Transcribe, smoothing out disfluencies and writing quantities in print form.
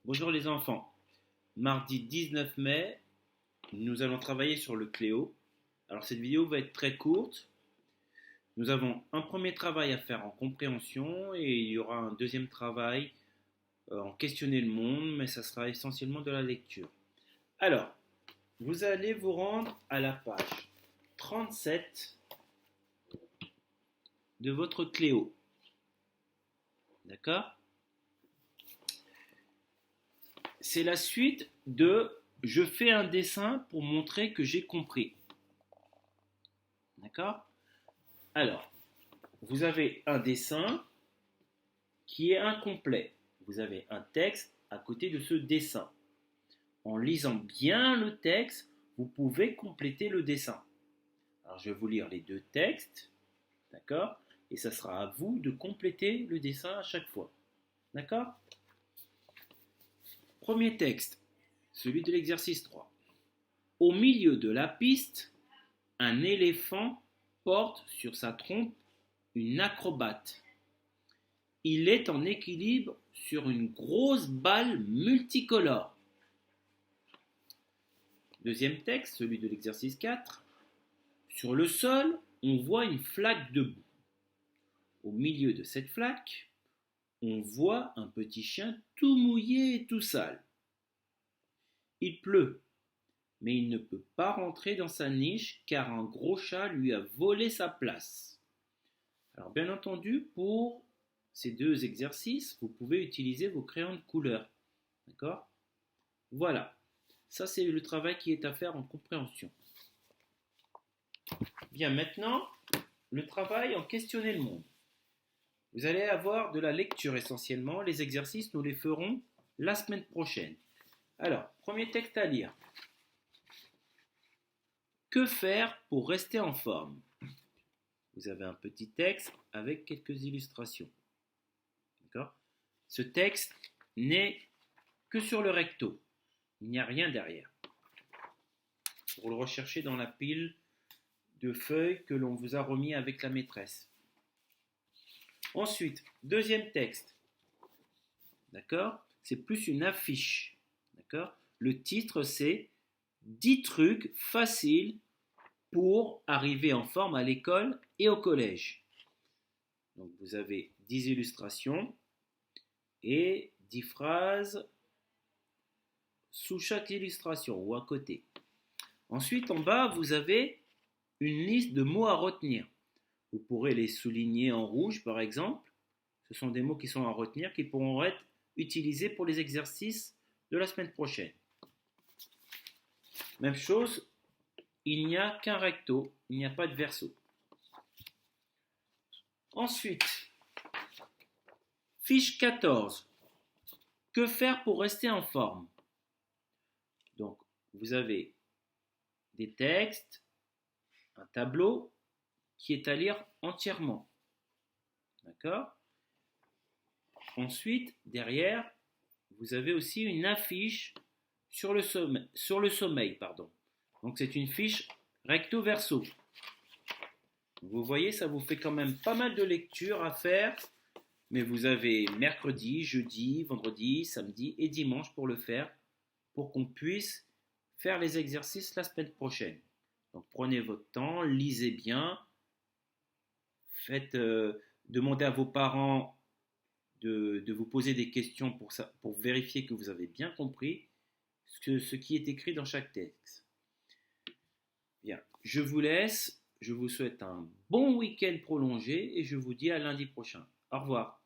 Bonjour les enfants. Mardi 19 mai, nous allons travailler sur le Cléo. Alors cette vidéo va être très courte. Nous avons un premier travail à faire en compréhension et il y aura un deuxième travail en questionner le monde, mais ça sera essentiellement de la lecture. Alors, vous allez vous rendre à la page 37 de votre Cléo. D'accord ? C'est la suite de je fais un dessin pour montrer que j'ai compris. D'accord ? Alors, vous avez un dessin qui est incomplet. Vous avez un texte à côté de ce dessin. En lisant bien le texte, vous pouvez compléter le dessin. Alors, je vais vous lire les deux textes. D'accord ? Et ça sera à vous de compléter le dessin à chaque fois. D'accord ? Premier texte, celui de l'exercice 3. Au milieu de la piste, un éléphant porte sur sa trompe une acrobate. Il est en équilibre sur une grosse balle multicolore. Deuxième texte, celui de l'exercice 4. Sur le sol, on voit une flaque de boue. Au milieu de cette flaque, on voit un petit chien tout mouillé et tout sale. Il pleut, mais il ne peut pas rentrer dans sa niche car un gros chat lui a volé sa place. Alors bien entendu, pour ces deux exercices, vous pouvez utiliser vos crayons de couleur. D'accord ? Voilà. Ça, c'est le travail qui est à faire en compréhension. Bien, maintenant, le travail en questionner le monde. Vous allez avoir de la lecture essentiellement. Les exercices, nous les ferons la semaine prochaine. Alors, premier texte à lire. Que faire pour rester en forme ? Vous avez un petit texte avec quelques illustrations. D'accord ? Ce texte n'est que sur le recto. Il n'y a rien derrière. Pour le rechercher dans la pile de feuilles que l'on vous a remis avec la maîtresse. Ensuite, deuxième texte. D'accord ? C'est plus une affiche. D'accord ? Le titre, c'est 10 trucs faciles pour arriver en forme à l'école et au collège. Donc vous avez 10 illustrations et 10 phrases sous chaque illustration ou à côté. Ensuite, en bas, vous avez une liste de mots à retenir. Vous pourrez les souligner en rouge, par exemple. Ce sont des mots qui sont à retenir, qui pourront être utilisés pour les exercices de la semaine prochaine. Même chose, il n'y a qu'un recto, il n'y a pas de verso. Ensuite, fiche 14. Que faire pour rester en forme ? Donc, vous avez des textes, un tableau qui est à lire entièrement. D'accord ? Ensuite, derrière, vous avez aussi une affiche sur le sommeil. Donc, c'est une fiche recto-verso. Vous voyez, ça vous fait quand même pas mal de lectures à faire, mais vous avez mercredi, jeudi, vendredi, samedi et dimanche pour le faire, pour qu'on puisse faire les exercices la semaine prochaine. Donc prenez votre temps, lisez bien, demandez à vos parents de vous poser des questions pour vérifier que vous avez bien compris ce qui est écrit dans chaque texte. Bien, je vous laisse, je vous souhaite un bon week-end prolongé et je vous dis à lundi prochain. Au revoir.